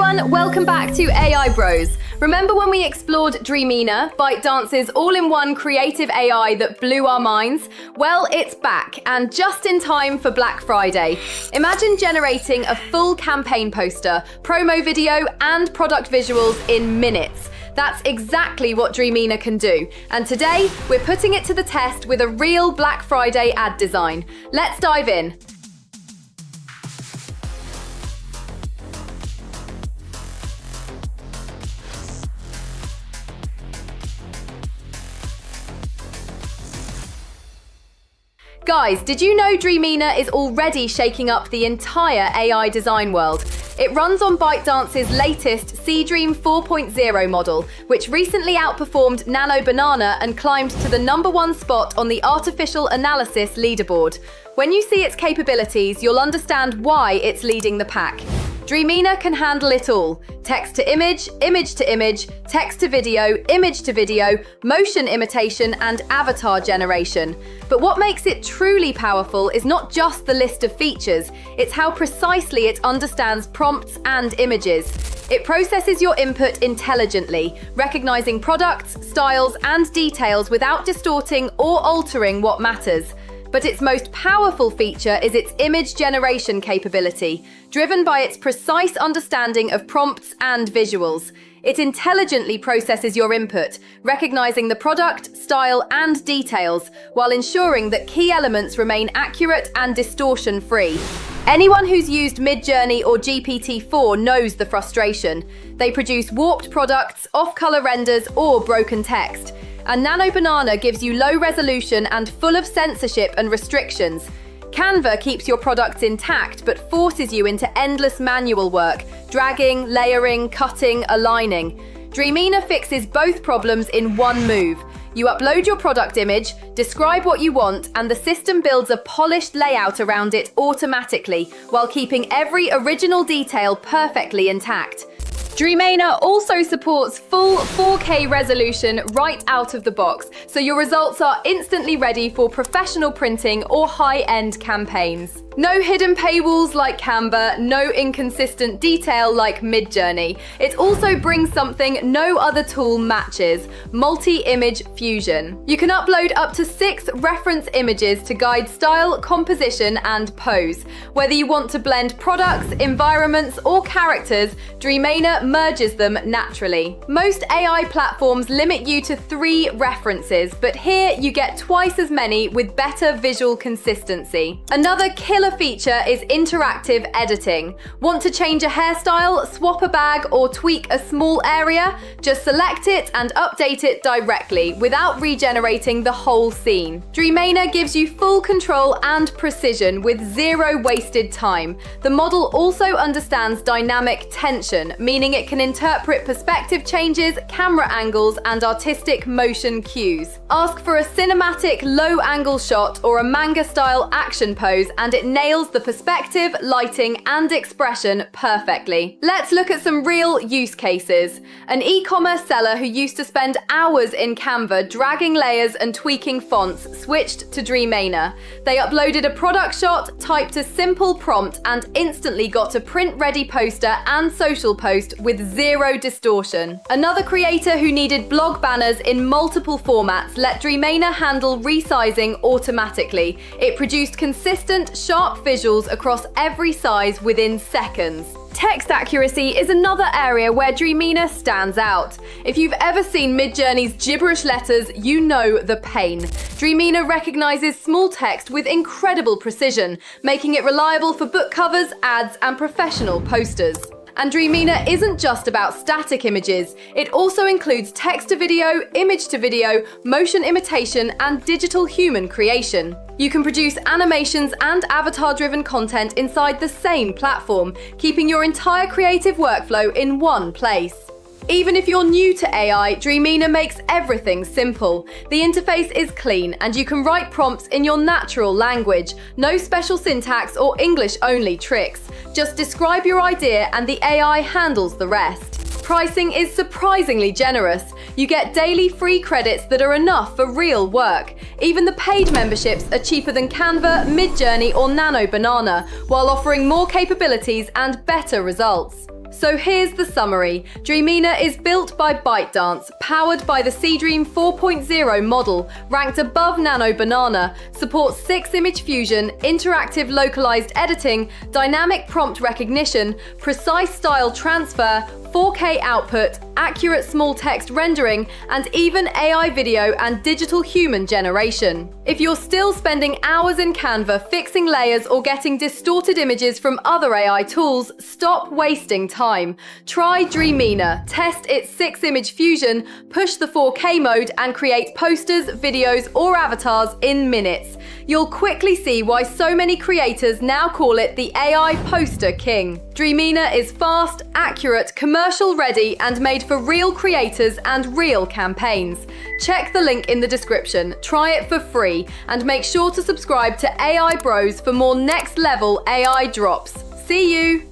everyone, welcome back to AI Bros. Remember when we explored Dreamina, ByteDance's all-in-one creative AI that blew our minds? Well, it's back, and just in time for Black Friday. Imagine generating a full campaign poster, promo video, and product visuals in minutes. That's exactly what Dreamina can do. And today, we're putting it to the test with a real Black Friday ad design. Let's dive in. Guys, did you know Dreamina is already shaking up the entire AI design world? It runs on ByteDance's latest Seedream 4.0 model, which recently outperformed Nano Banana and climbed to the #1 spot on the artificial analysis leaderboard. When you see its capabilities, you'll understand why it's leading the pack. Dreamina can handle it all. Text to image, image to image, text to video, image to video, motion imitation, and avatar generation. But what makes it truly powerful is not just the list of features, it's how precisely it understands prompts and images. It processes your input intelligently, recognizing products, styles, and details without distorting or altering what matters. But its most powerful feature is its image generation capability, driven by its precise understanding of prompts and visuals. It intelligently processes your input, recognizing the product, style, and details, while ensuring that key elements remain accurate and distortion-free. Anyone who's used Midjourney or GPT-4 knows the frustration. They produce warped products, off-color renders, or broken text. And Nano Banana gives you low resolution and full of censorship and restrictions. Canva keeps your products intact but forces you into endless manual work, dragging, layering, cutting, aligning. Dreamina fixes both problems in one move. You upload your product image, describe what you want, and the system builds a polished layout around it automatically, while keeping every original detail perfectly intact. Dreamina also supports full 4K resolution right out of the box, so your results are instantly ready for professional printing or high-end campaigns. No hidden paywalls like Canva, no inconsistent detail like Midjourney. It also brings something no other tool matches: multi-image fusion. You can upload up to 6 reference images to guide style, composition, and pose. Whether you want to blend products, environments, or characters, Dreamina merges them naturally. Most AI platforms limit you to 3 references, but here you get twice as many with better visual consistency. Another killer feature is interactive editing. Want to change a hairstyle, swap a bag, or tweak a small area? Just select it and update it directly without regenerating the whole scene. Dreamina gives you full control and precision with zero wasted time. The model also understands dynamic tension, meaning it can interpret perspective changes, camera angles, and artistic motion cues. Ask for a cinematic low-angle shot or a manga-style action pose, and it nails the perspective, lighting, and expression perfectly. Let's look at some real use cases. An e-commerce seller who used to spend hours in Canva dragging layers and tweaking fonts switched to Dreamina. They uploaded a product shot, typed a simple prompt, and instantly got a print-ready poster and social post with zero distortion. Another creator who needed blog banners in multiple formats let Dreamina handle resizing automatically. It produced consistent, sharp visuals across every size within seconds. Text accuracy is another area where Dreamina stands out. If you've ever seen Midjourney's gibberish letters, you know the pain. Dreamina recognizes small text with incredible precision, making it reliable for book covers, ads, and professional posters. And Dreamina isn't just about static images. It also includes text to video, image to video, motion imitation, and digital human creation. You can produce animations and avatar-driven content inside the same platform, keeping your entire creative workflow in one place. Even if you're new to AI, Dreamina makes everything simple. The interface is clean, and you can write prompts in your natural language. No special syntax or English-only tricks. Just describe your idea and the AI handles the rest. Pricing is surprisingly generous. You get daily free credits that are enough for real work. Even the paid memberships are cheaper than Canva, Midjourney, or Nano Banana, while offering more capabilities and better results. So here's the summary. Dreamina is built by ByteDance, powered by the Seedream 4.0 model, ranked above Nano Banana, supports 6-image fusion, interactive localized editing, dynamic prompt recognition, precise style transfer, 4K output, accurate small text rendering, and even AI video and digital human generation. If you're still spending hours in Canva fixing layers or getting distorted images from other AI tools, stop wasting time. Try Dreamina, test its 6-image fusion, push the 4K mode, and create posters, videos, or avatars in minutes. You'll quickly see why so many creators now call it the AI poster king. Dreamina is fast, accurate, commercial ready, and made for real creators and real campaigns. Check the link in the description, try it for free, and make sure to subscribe to AI Bros for more next level AI drops. See you!